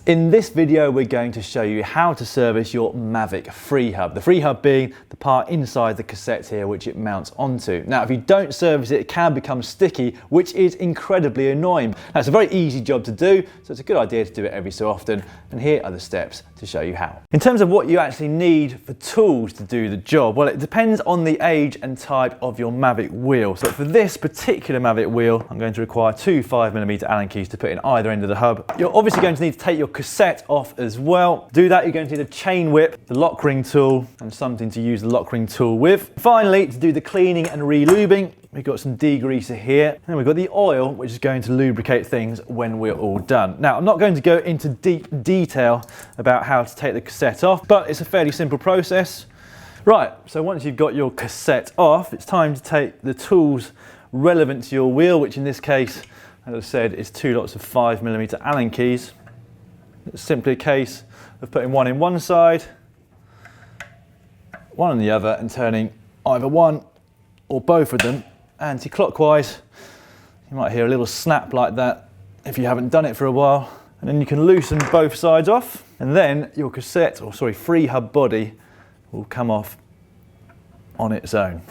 In this video, we're going to show you how to service your Mavic Freehub. The Freehub being the part inside the cassette here, which it mounts onto. Now, if you don't service it, it can become sticky, which is incredibly annoying. Now, it's a very easy job to do, so it's a good idea to do it every so often. And here are the steps to show you how. In terms of what you actually need for tools to do the job, well, it depends on the age and type of your Mavic wheel. So for this particular Mavic wheel, I'm going to require two 5mm Allen keys to put in either end of the hub. You're obviously going to need to take your cassette off as well. To do that, you're going to need a chain whip, the lock ring tool, and something to use the lock ring tool with. Finally, to do the cleaning and re-lubing, we've got some degreaser here, and we've got the oil, which is going to lubricate things when we're all done. Now, I'm not going to go into deep detail about how to take the cassette off, but it's a fairly simple process. Right, so once you've got your cassette off, it's time to take the tools relevant to your wheel, which in this case, as I said, is two lots of 5mm Allen keys. It's simply a case of putting one in one side, one on the other, and turning either one or both of them anti-clockwise. You might hear a little snap like that if you haven't done it for a while. And then you can loosen both sides off, and then your cassette, or sorry, Freehub body will come off on its own.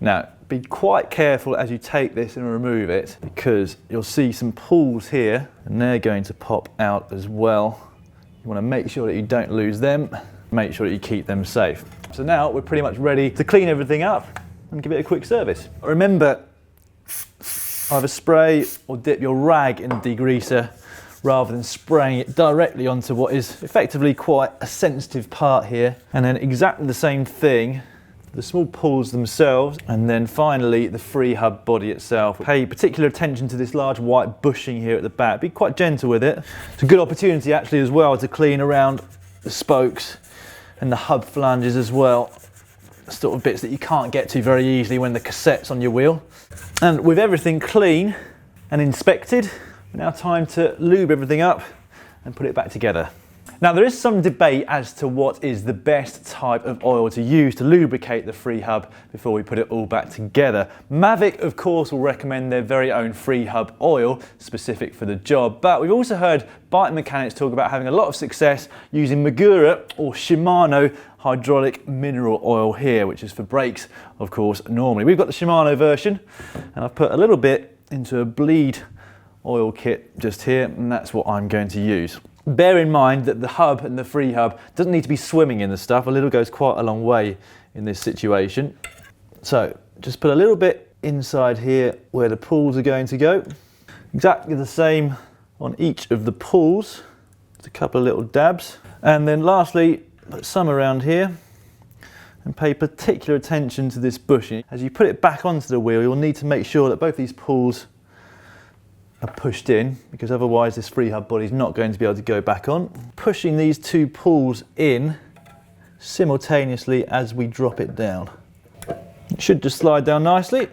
Now, be quite careful as you take this and remove it, because you'll see some pulls here and they're going to pop out as well. You want to make sure that you don't lose them, make sure that you keep them safe. So now we're pretty much ready to clean everything up and give it a quick service. Remember, either spray or dip your rag in the degreaser rather than spraying it directly onto what is effectively quite a sensitive part here. And then exactly the same thing, the small pulls themselves, and then finally the Freehub body itself. Pay particular attention to this large white bushing here at the back. Be quite gentle with it. It's a good opportunity actually as well to clean around the spokes and the hub flanges as well. Sort of bits that you can't get to very easily when the cassette's on your wheel. And with everything clean and inspected, now time to lube everything up and put it back together. Now, there is some debate as to what is the best type of oil to use to lubricate the Freehub before we put it all back together. Mavic, of course, will recommend their very own Freehub oil specific for the job, but we've also heard bike mechanics talk about having a lot of success using Magura or Shimano hydraulic mineral oil here, which is for brakes, of course, normally. We've got the Shimano version, and I've put a little bit into a bleed oil kit just here, and that's what I'm going to use. Bear in mind that the hub and the Freehub doesn't need to be swimming in the stuff. A little goes quite a long way in this situation. So just put a little bit inside here where the pulls are going to go. Exactly the same on each of the pulls. Just a couple of little dabs. And then lastly, put some around here, and pay particular attention to this bushing. As you put it back onto the wheel, you'll need to make sure that both these pulls are pushed in, because otherwise this Freehub body is not going to be able to go back on. Pushing these two pulls in simultaneously as we drop it down. It should just slide down nicely,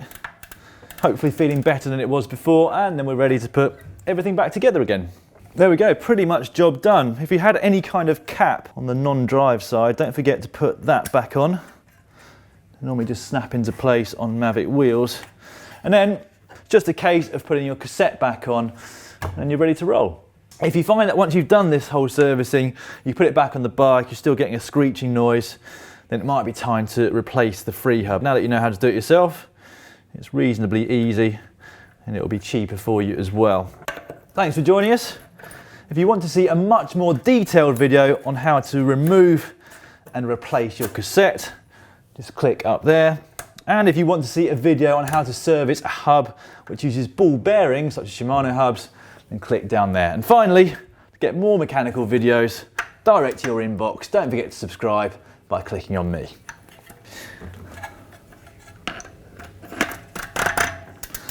hopefully feeling better than it was before, and then we're ready to put everything back together again. There we go, pretty much job done. If you had any kind of cap on the non-drive side, don't forget to put that back on. They normally just snap into place on Mavic wheels. And then just a case of putting your cassette back on and you're ready to roll. If you find that once you've done this whole servicing, you put it back on the bike, you're still getting a screeching noise, then it might be time to replace the Freehub. Now that you know how to do it yourself, it's reasonably easy and it'll be cheaper for you as well. Thanks for joining us. If you want to see a much more detailed video on how to remove and replace your cassette, just click up there. And if you want to see a video on how to service a hub which uses ball bearings such as Shimano hubs, then click down there. And finally, to get more mechanical videos direct to your inbox, don't forget to subscribe by clicking on me.